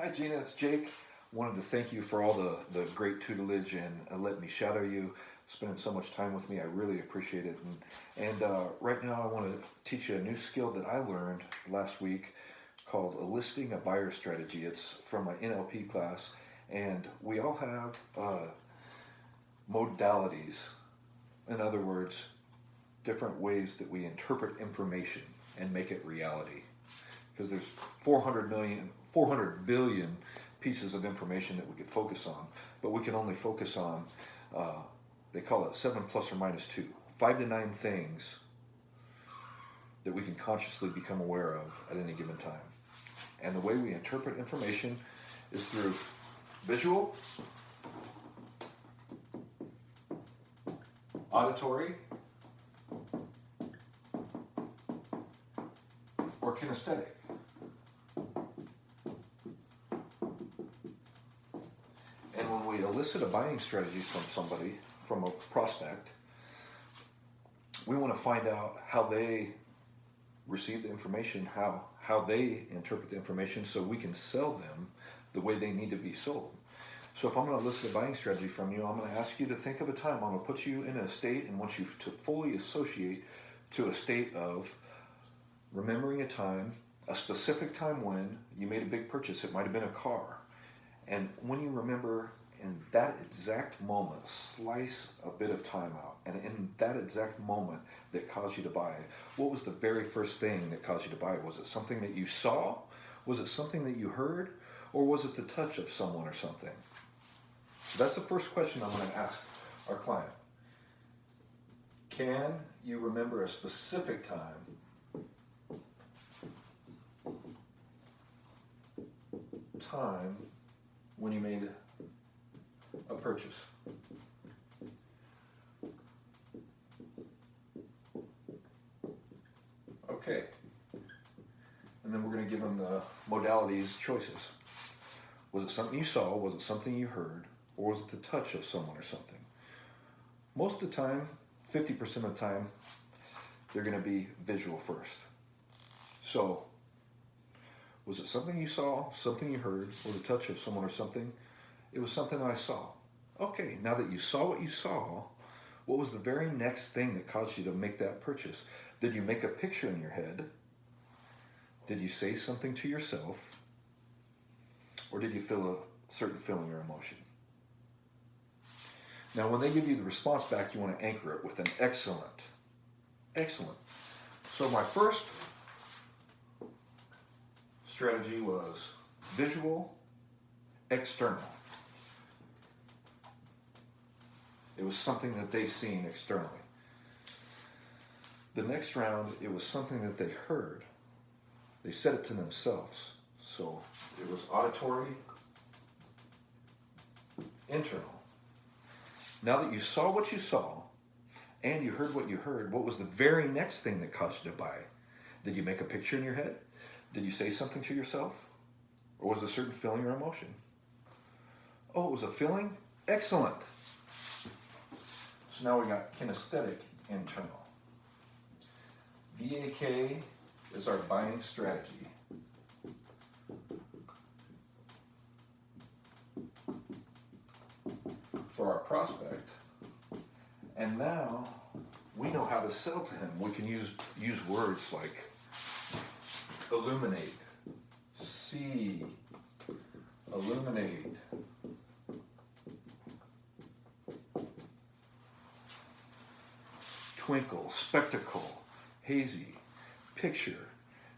Hi Gina, it's Jake. Wanted to thank you for all the great tutelage and letting me shadow you, spending so much time with me. I really appreciate it. And right now I want to teach you a new skill that I learned last week called eliciting a buyer strategy. It's from my NLP class, and we all have modalities. In other words, different ways that we interpret information and make it reality. Because there's 400 billion pieces of information that we could focus on, but we can only focus on, they call it 7 plus or minus 2, 5 to 9 things that we can consciously become aware of at any given time. And the way we interpret information is through visual, auditory, or kinesthetic. And when we elicit a buying strategy from somebody, from a prospect, we want to find out how they receive the information, how they interpret the information, so we can sell them the way they need to be sold. So if I'm going to elicit a buying strategy from you, I'm going to ask you to think of a time. I'm going to put you in a state and want you to fully associate to a state of remembering a time, a specific time when you made a big purchase. It might have been a car. And when you remember in that exact moment, slice a bit of time out. And in that exact moment that caused you to buy, what was the very first thing that caused you to buy? Was it something that you saw? Was it something that you heard? Or was it the touch of someone or something? So that's the first question I'm going to ask our client. Can you remember a specific time when you made a purchase? Okay. And then we're going to give them the modalities choices. Was it something you saw? Was it something you heard? Or was it the touch of someone or something? Most of the time, 50% of the time, they're going to be visual first. So, was it something you saw, something you heard, or the touch of someone or something? It was something I saw. Okay, now that you saw what you saw, what was the very next thing that caused you to make that purchase? Did you make a picture in your head? Did you say something to yourself? Or did you feel a certain feeling or emotion? Now, when they give you the response back, you want to anchor it with an excellent. Excellent. So my first strategy was visual, external. It was something that they seen externally. The next round, it was something that they heard. They said it to themselves. So it was auditory, internal. Now that you saw what you saw and you heard what you heard, what was the very next thing that caused you to buy? Did you make a picture in your head? Did you say something to yourself? Or was it a certain feeling or emotion? Oh, it was a feeling? Excellent. So now we got kinesthetic, internal. VAK is our buying strategy. For our prospect, and now we know how to sell to him. We can use words like illuminate, see, illuminate, twinkle, spectacle, hazy, picture.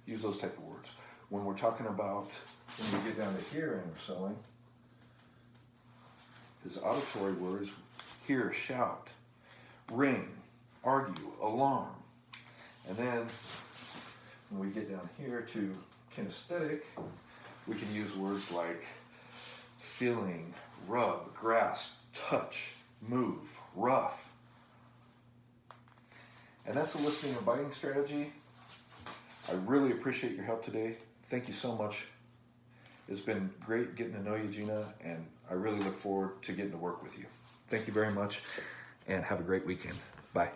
Use those type of words. When we're talking about, when we get down to here and we're selling, his auditory words, hear, shout, ring, argue, alarm. And then when we get down here to kinesthetic, we can use words like feeling, rub, grasp, touch, move, rough. And that's eliciting a buying strategy. I really appreciate your help today. Thank you so much. It's been great getting to know you, Gina, and I really look forward to getting to work with you. Thank you very much, and have a great weekend. Bye.